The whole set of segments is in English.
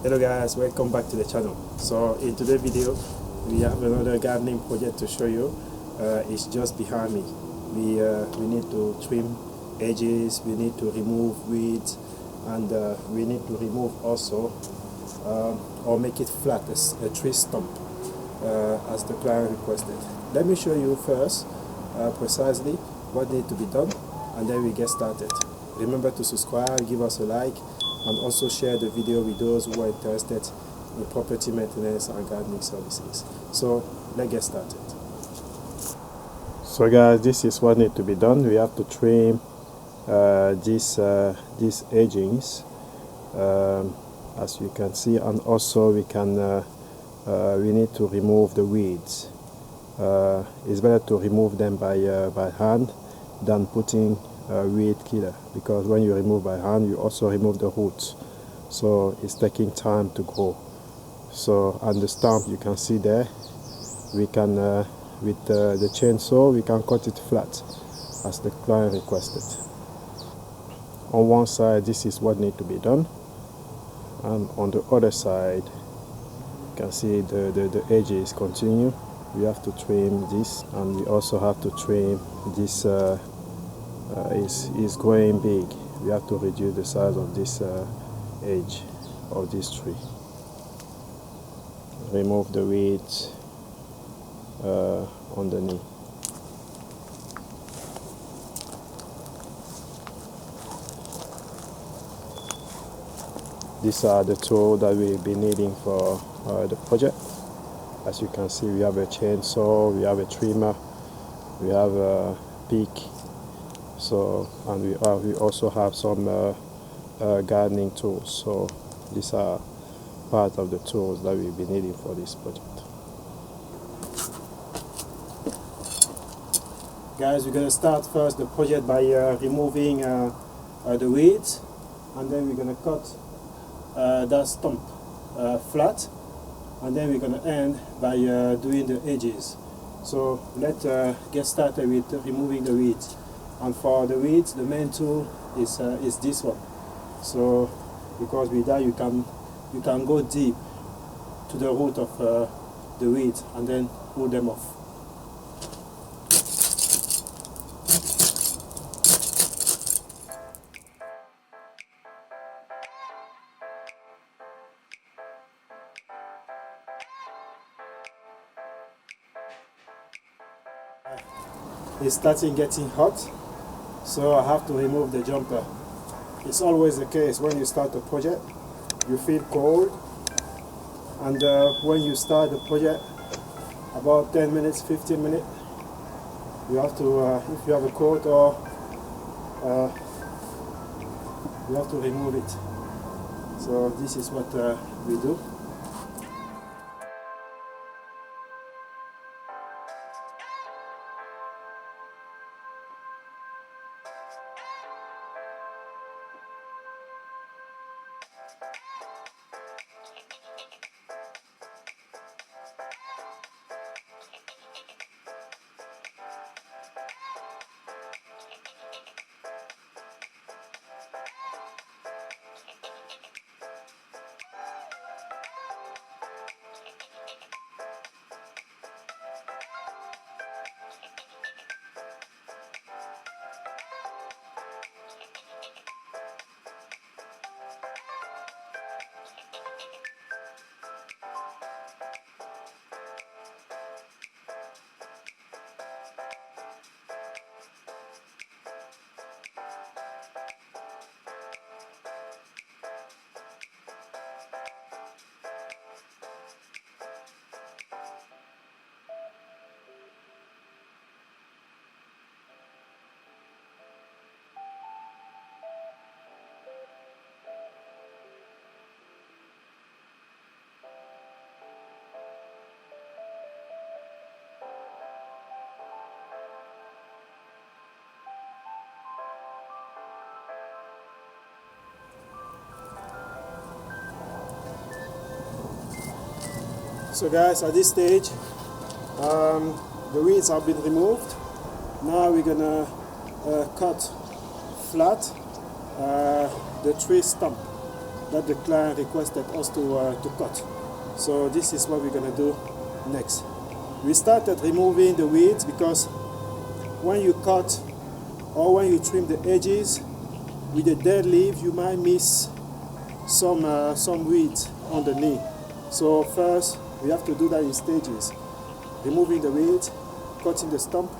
Hello guys, welcome back to the channel. So in today's video we have another gardening project to show you. It's just behind me. We need to trim edges, we need to remove weeds, and we need to remove also or make it flat as a tree stump as the client requested. Let me show you first precisely what needs to be done, and then we get started. Remember to subscribe, give us a like, and also share the video with those who are interested in property maintenance and gardening services. So let's get started. So guys, this is what needs to be done. We have to trim these edgings, as you can see, and also we need to remove the weeds. It's better to remove them by hand than putting weed killer, because when you remove by hand you also remove the roots, so it's taking time to grow. So on the stump you can see there, we can with the chainsaw we can cut it flat as the client requested. On one side this is what needs to be done, and on the other side you can see the edges continue. We have to trim this, and we also have to trim this. Is growing big. We have to reduce the size of this edge of this tree. Remove the weeds underneath. These are the tools that we'll be needing for the project. As you can see, we have a chainsaw, we have a trimmer, we have a pick. So, and we also have some gardening tools. So these are part of the tools that we'll be needing for this project. Guys, we're going to start first the project by removing the weeds, and then we're going to cut that stump flat, and then we're going to end by doing the edges. So let's get started with removing the weeds. And for the weeds, the main tool is this one. So because with that you can go deep to the root of the weeds and then pull them off. It's starting getting hot, so I have to remove the jumper. It's always the case when you start a project, you feel cold, and when you start the project, about 10 minutes, 15 minutes, you have to, if you have a coat, or you have to remove it. So this is what we do. So guys, at this stage, the weeds have been removed. Now we're gonna cut flat the tree stump. that the client requested us to cut. So this is what we're going to do next. We started removing the weeds because when you cut or when you trim the edges with the dead leaf, you might miss some weeds underneath. So first we have to do that in stages, removing the weeds, cutting the stump,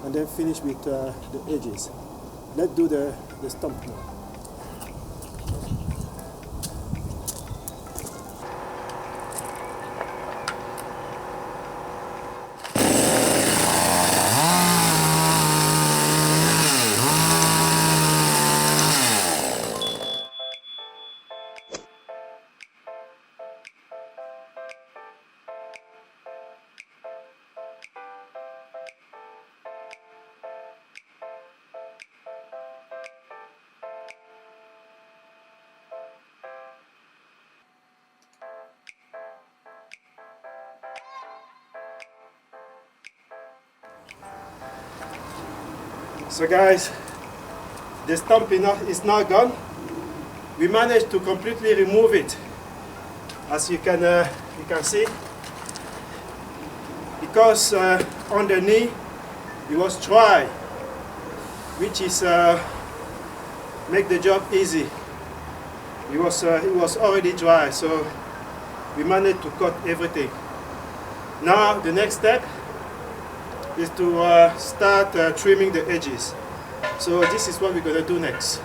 and then finish with the edges. Let's do the stump now. So guys, the stump is now gone. We managed to completely remove it, as you can see, because underneath it was dry, which is make the job easy. It was already dry, so we managed to cut everything. Now the next step is to start trimming the edges. So this is what we're going to do next.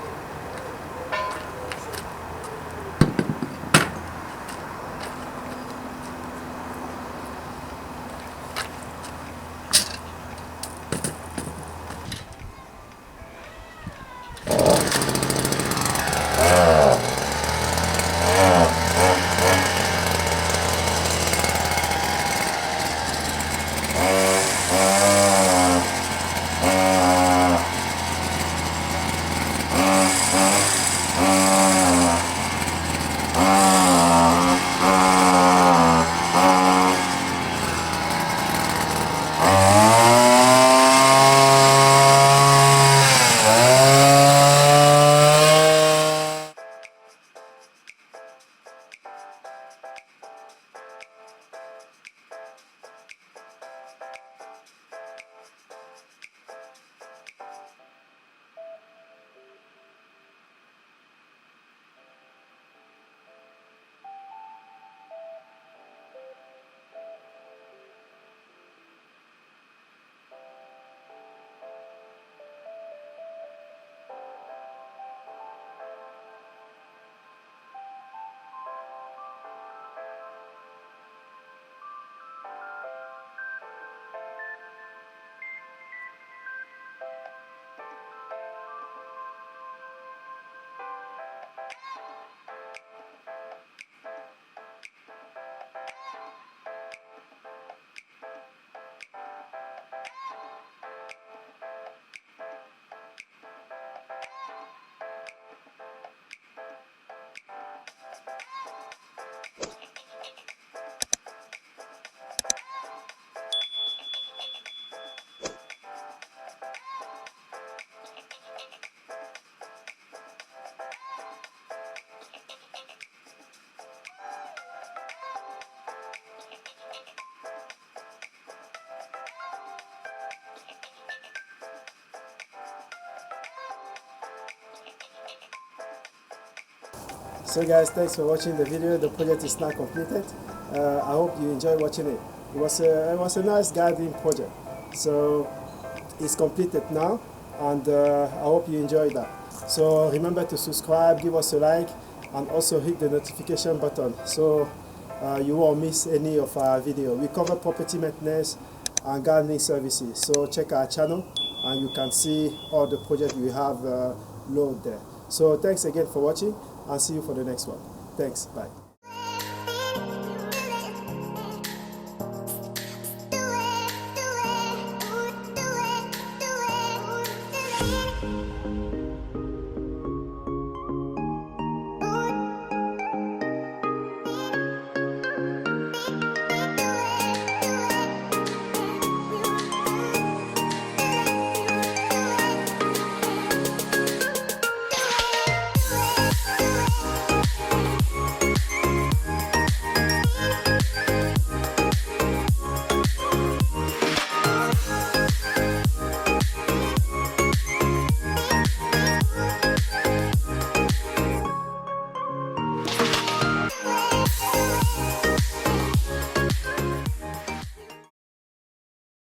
So guys, thanks for watching the video. The project is now completed. I hope you enjoy watching it. It was a nice gardening project. So it's completed now, and I hope you enjoyed that. So remember to subscribe, give us a like, and also hit the notification button so you won't miss any of our video. We cover property maintenance and gardening services. So check our channel and you can see all the projects we have loaded there. So thanks again for watching, and see you for the next one. Thanks, bye.